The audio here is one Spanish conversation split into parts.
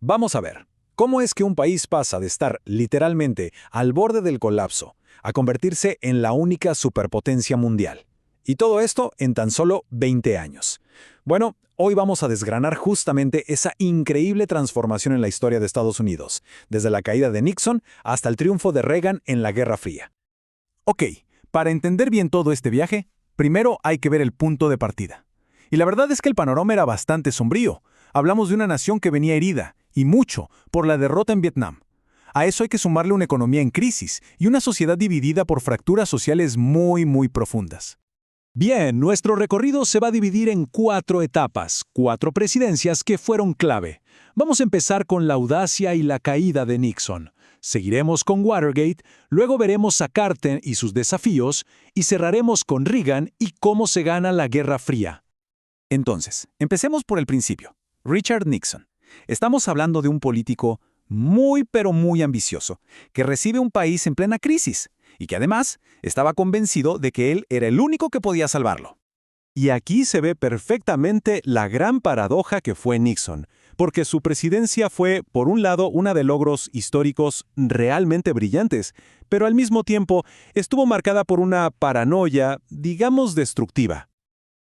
Vamos a ver, ¿cómo es que un país pasa de estar literalmente al borde del colapso a convertirse en la única superpotencia mundial? Y todo esto en tan solo 20 años. Bueno, hoy vamos a desgranar justamente esa increíble transformación en la historia de Estados Unidos, desde la caída de Nixon hasta el triunfo de Reagan en la Guerra Fría. Ok, para entender bien todo este viaje, primero hay que ver el punto de partida. Y la verdad es que el panorama era bastante sombrío. Hablamos de una nación que venía herida, y mucho, por la derrota en Vietnam. A eso hay que sumarle una economía en crisis y una sociedad dividida por fracturas sociales muy profundas. Bien, nuestro recorrido se va a dividir en 4 etapas, 4 presidencias que fueron clave. Vamos a empezar con la audacia y la caída de Nixon. Seguiremos con Watergate, luego veremos a Carter y sus desafíos, y cerraremos con Reagan y cómo se gana la Guerra Fría. Entonces, empecemos por el principio. Richard Nixon. Estamos hablando de un político muy ambicioso, que recibe un país en plena crisis, y que además estaba convencido de que él era el único que podía salvarlo. Y aquí se ve perfectamente la gran paradoja que fue Nixon, porque su presidencia fue, por un lado, una de logros históricos realmente brillantes, pero al mismo tiempo estuvo marcada por una paranoia, digamos, destructiva.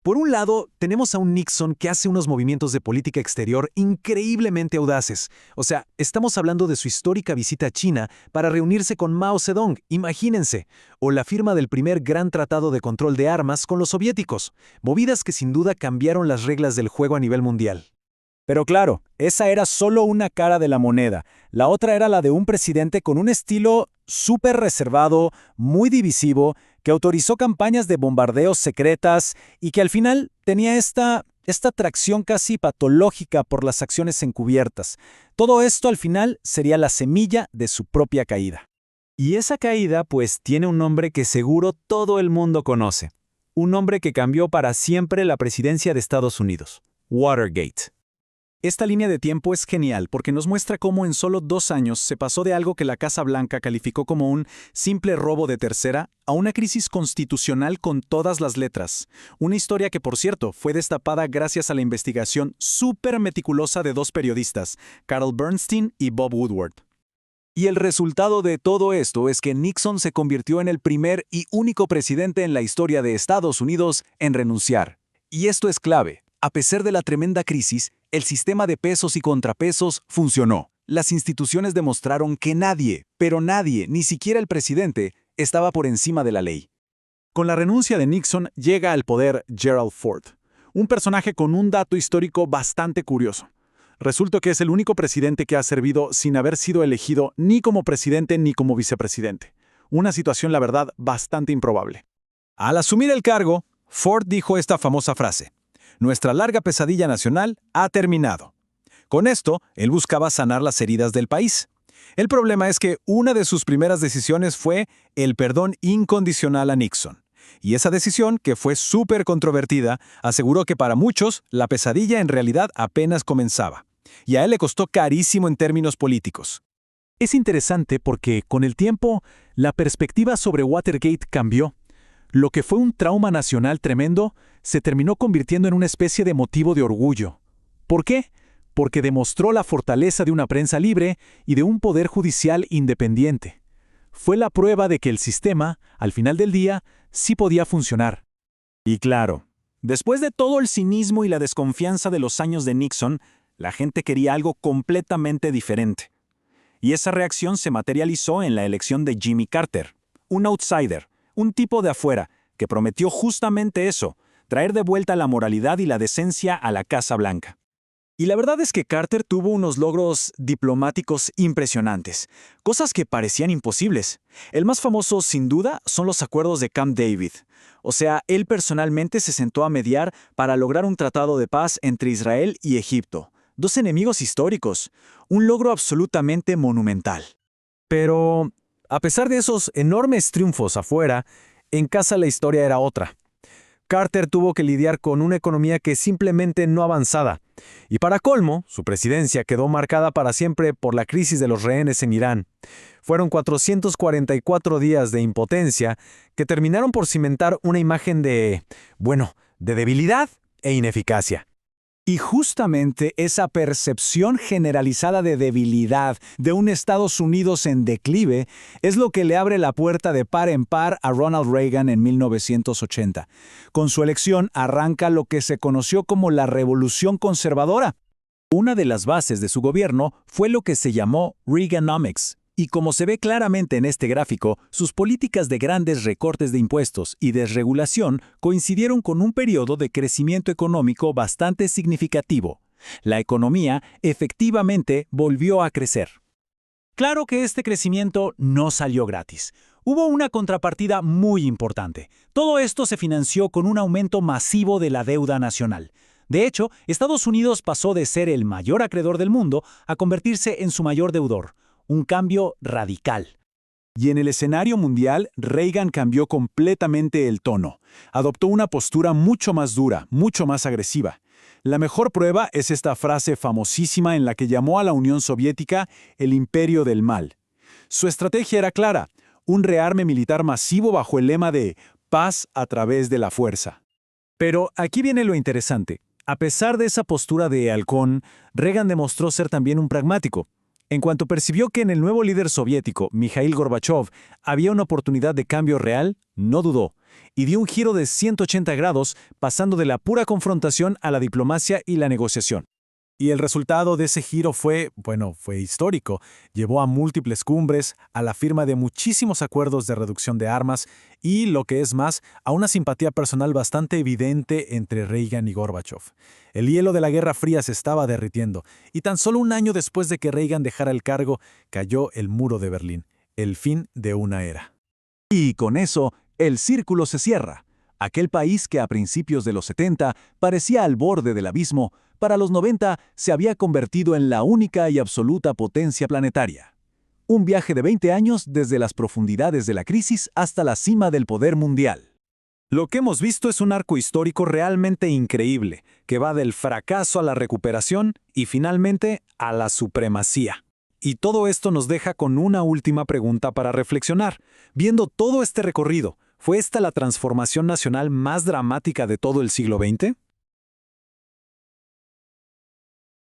Por un lado, tenemos a un Nixon que hace unos movimientos de política exterior increíblemente audaces. O sea, estamos hablando de su histórica visita a China para reunirse con Mao Zedong, imagínense, o la firma del primer gran tratado de control de armas con los soviéticos, movidas que sin duda cambiaron las reglas del juego a nivel mundial. Pero claro, esa era solo una cara de la moneda. La otra era la de un presidente con un estilo súper reservado, muy divisivo, que autorizó campañas de bombardeos secretas y que al final tenía esta atracción casi patológica por las acciones encubiertas. Todo esto al final sería la semilla de su propia caída. Y esa caída pues tiene un nombre que seguro todo el mundo conoce. Un nombre que cambió para siempre la presidencia de Estados Unidos. Watergate. Esta línea de tiempo es genial porque nos muestra cómo en solo 2 años se pasó de algo que la Casa Blanca calificó como un simple robo de tercera a una crisis constitucional con todas las letras. Una historia que, por cierto, fue destapada gracias a la investigación súper meticulosa de 2 periodistas, Carl Bernstein y Bob Woodward. Y el resultado de todo esto es que Nixon se convirtió en el primer y único presidente en la historia de Estados Unidos en renunciar. Y esto es clave. A pesar de la tremenda crisis, el sistema de pesos y contrapesos funcionó. Las instituciones demostraron que nadie, pero nadie, ni siquiera el presidente, estaba por encima de la ley. Con la renuncia de Nixon llega al poder Gerald Ford, un personaje con un dato histórico bastante curioso. Resulta que es el único presidente que ha servido sin haber sido elegido ni como presidente ni como vicepresidente. Una situación, la verdad, bastante improbable. Al asumir el cargo, Ford dijo esta famosa frase: "Nuestra larga pesadilla nacional ha terminado". Con esto, él buscaba sanar las heridas del país. El problema es que una de sus primeras decisiones fue el perdón incondicional a Nixon. Y esa decisión, que fue súper controvertida, aseguró que para muchos la pesadilla en realidad apenas comenzaba. Y a él le costó carísimo en términos políticos. Es interesante porque, con el tiempo, la perspectiva sobre Watergate cambió. Lo que fue un trauma nacional tremendo se terminó convirtiendo en una especie de motivo de orgullo. ¿Por qué? Porque demostró la fortaleza de una prensa libre y de un poder judicial independiente. Fue la prueba de que el sistema, al final del día, sí podía funcionar. Y claro, después de todo el cinismo y la desconfianza de los años de Nixon, la gente quería algo completamente diferente. Y esa reacción se materializó en la elección de Jimmy Carter, un outsider, un tipo de afuera, que prometió justamente eso, traer de vuelta la moralidad y la decencia a la Casa Blanca. Y la verdad es que Carter tuvo unos logros diplomáticos impresionantes, cosas que parecían imposibles. El más famoso, sin duda, son los acuerdos de Camp David. O sea, él personalmente se sentó a mediar para lograr un tratado de paz entre Israel y Egipto, 2 enemigos históricos, un logro absolutamente monumental. Pero, a pesar de esos enormes triunfos afuera, en casa la historia era otra. Carter tuvo que lidiar con una economía que simplemente no avanzaba. Y para colmo, su presidencia quedó marcada para siempre por la crisis de los rehenes en Irán. Fueron 444 días de impotencia que terminaron por cimentar una imagen de debilidad e ineficacia. Y justamente esa percepción generalizada de debilidad de un Estados Unidos en declive es lo que le abre la puerta de par en par a Ronald Reagan en 1980. Con su elección arranca lo que se conoció como la Revolución Conservadora. Una de las bases de su gobierno fue lo que se llamó Reaganomics. Y como se ve claramente en este gráfico, sus políticas de grandes recortes de impuestos y desregulación coincidieron con un periodo de crecimiento económico bastante significativo. La economía efectivamente volvió a crecer. Claro que este crecimiento no salió gratis. Hubo una contrapartida muy importante. Todo esto se financió con un aumento masivo de la deuda nacional. De hecho, Estados Unidos pasó de ser el mayor acreedor del mundo a convertirse en su mayor deudor. Un cambio radical. Y en el escenario mundial, Reagan cambió completamente el tono. Adoptó una postura mucho más dura, mucho más agresiva. La mejor prueba es esta frase famosísima en la que llamó a la Unión Soviética el imperio del mal. Su estrategia era clara, un rearme militar masivo bajo el lema de paz a través de la fuerza. Pero aquí viene lo interesante. A pesar de esa postura de halcón, Reagan demostró ser también un pragmático. En cuanto percibió que en el nuevo líder soviético, Mikhail Gorbachev, había una oportunidad de cambio real, no dudó, y dio un giro de 180 grados, pasando de la pura confrontación a la diplomacia y la negociación. Y el resultado de ese giro fue histórico. Llevó a múltiples cumbres, a la firma de muchísimos acuerdos de reducción de armas y, lo que es más, a una simpatía personal bastante evidente entre Reagan y Gorbachev. El hielo de la Guerra Fría se estaba derritiendo, y tan solo un año después de que Reagan dejara el cargo, cayó el muro de Berlín, el fin de una era. Y con eso, el círculo se cierra. Aquel país que a principios de los 70 parecía al borde del abismo, para los 90 se había convertido en la única y absoluta potencia planetaria. Un viaje de 20 años desde las profundidades de la crisis hasta la cima del poder mundial. Lo que hemos visto es un arco histórico realmente increíble, que va del fracaso a la recuperación y finalmente a la supremacía. Y todo esto nos deja con una última pregunta para reflexionar. Viendo todo este recorrido, ¿fue esta la transformación nacional más dramática de todo el siglo XX?